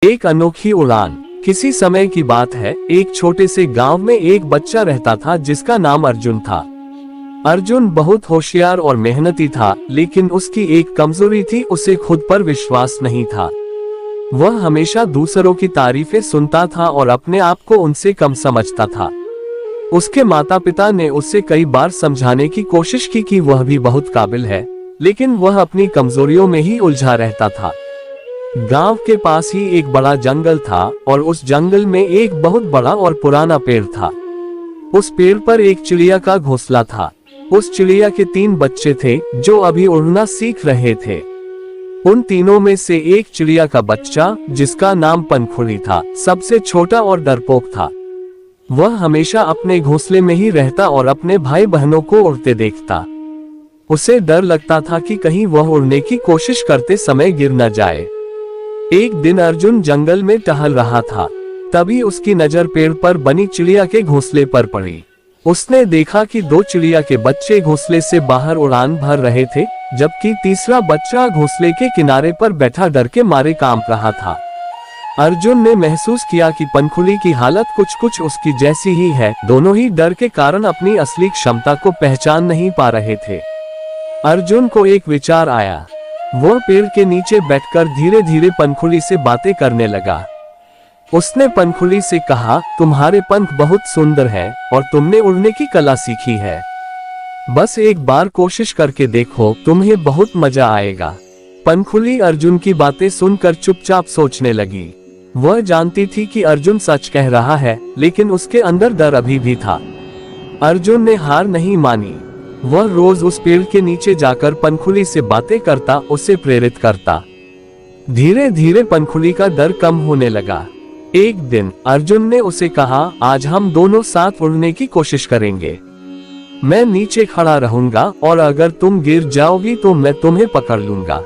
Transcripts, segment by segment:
एक अनोखी उड़ान। किसी समय की बात है, एक छोटे से गांव में एक बच्चा रहता था जिसका नाम अर्जुन था। अर्जुन बहुत होशियार और मेहनती था, लेकिन उसकी एक कमजोरी थी, उसे खुद पर विश्वास नहीं था। वह हमेशा दूसरों की तारीफें सुनता था और अपने आप को उनसे कम समझता था। उसके माता पिता ने उसे कई बार समझाने की कोशिश की कि वह भी बहुत काबिल है, लेकिन वह अपनी कमजोरियों में ही उलझा रहता था। गांव के पास ही एक बड़ा जंगल था और उस जंगल में एक बहुत बड़ा और पुराना पेड़ था। उस पेड़ पर एक चिड़िया का घोंसला था। उस चिड़िया के 3 बच्चे थे जो अभी उड़ना सीख रहे थे। उन तीनों में से एक चिड़िया का बच्चा, जिसका नाम पंखुड़ी था, सबसे छोटा और डरपोक था। वह हमेशा अपने घोंसले में ही रहता और अपने भाई बहनों को उड़ते देखता। उसे डर लगता था कि कहीं वह उड़ने की कोशिश करते समय गिर न जाए। एक दिन अर्जुन जंगल में टहल रहा था, तभी उसकी नजर पेड़ पर बनी चिड़िया के घोंसले पर पड़ी। उसने देखा कि 2 चिड़िया के बच्चे घोंसले से बाहर उड़ान भर रहे थे, जबकि तीसरा बच्चा घोंसले के किनारे पर बैठा डर के मारे कांप रहा था। अर्जुन ने महसूस किया कि पंखुड़ी की हालत कुछ उसकी जैसी ही है। दोनों ही डर के कारण अपनी असली क्षमता को पहचान नहीं पा रहे थे। अर्जुन को एक विचार आया। वह पेड़ के नीचे बैठकर धीरे धीरे पंखुड़ी से बातें करने लगा। उसने पंखुड़ी से कहा, तुम्हारे पंख बहुत सुंदर हैं और तुमने उड़ने की कला सीखी है। बस एक बार कोशिश करके देखो, तुम्हें बहुत मजा आएगा। पंखुड़ी अर्जुन की बातें सुनकर चुपचाप सोचने लगी। वह जानती थी कि अर्जुन सच कह रहा है, लेकिन उसके अंदर डर अभी भी था। अर्जुन ने हार नहीं मानी। वह रोज उस पेड़ के नीचे जाकर पंखुड़ी से बातें करता, उसे प्रेरित करता। धीरे धीरे पंखुड़ी का डर कम होने लगा। एक दिन अर्जुन ने उसे कहा, आज हम दोनों साथ उड़ने की कोशिश करेंगे। मैं नीचे खड़ा रहूंगा और अगर तुम गिर जाओगी तो मैं तुम्हें पकड़ लूंगा।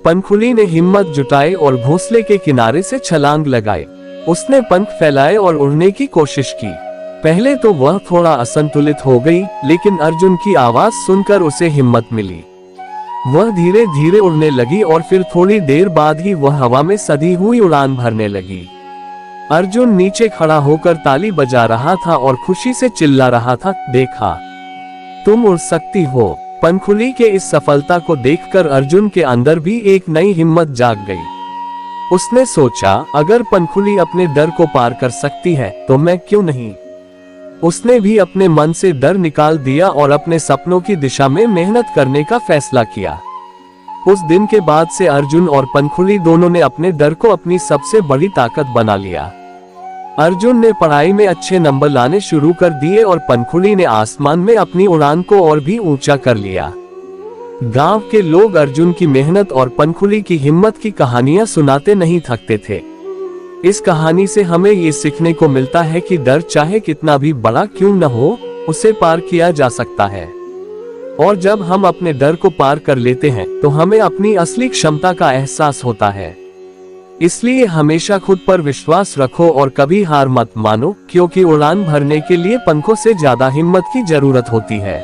पंखुड़ी ने हिम्मत जुटाई और घोंसले के किनारे से छलांग लगाई। उसने पंख फैलाए और उड़ने की कोशिश की। पहले तो वह थोड़ा असंतुलित हो गई, लेकिन अर्जुन की आवाज सुनकर उसे हिम्मत मिली। वह धीरे धीरे उड़ने लगी और फिर थोड़ी देर बाद ही वह हवा में सधी हुई उड़ान भरने लगी। अर्जुन नीचे खड़ा होकर ताली बजा रहा था और खुशी से चिल्ला रहा था, देखा, तुम उड़ सकती हो। पंखुड़ी के इस सफलता को देखकर अर्जुन के अंदर भी एक नई हिम्मत जाग गई। उसने सोचा, अगर पंखुड़ी अपने डर को पार कर सकती है तो मैं क्यों नहीं। उसने भी अपने मन से डर निकाल दिया और अपने सपनों की दिशा में मेहनत करने का फैसला किया। उस दिन के बाद से अर्जुन और पंखुड़ी दोनों ने अपने डर को अपनी सबसे बड़ी ताकत बना लिया। अर्जुन ने पढ़ाई में अच्छे नंबर लाने शुरू कर दिए और पंखुड़ी ने आसमान में अपनी उड़ान को और भी ऊंचा कर लिया। गांव के लोग अर्जुन की मेहनत और पंखुड़ी की हिम्मत की कहानियां सुनाते नहीं थकते थे। इस कहानी से हमें ये सीखने को मिलता है कि डर चाहे कितना भी बड़ा क्यों न हो, उसे पार किया जा सकता है। और जब हम अपने डर को पार कर लेते हैं तो हमें अपनी असली क्षमता का एहसास होता है। इसलिए हमेशा खुद पर विश्वास रखो और कभी हार मत मानो, क्योंकि उड़ान भरने के लिए पंखों से ज्यादा हिम्मत की जरूरत होती है।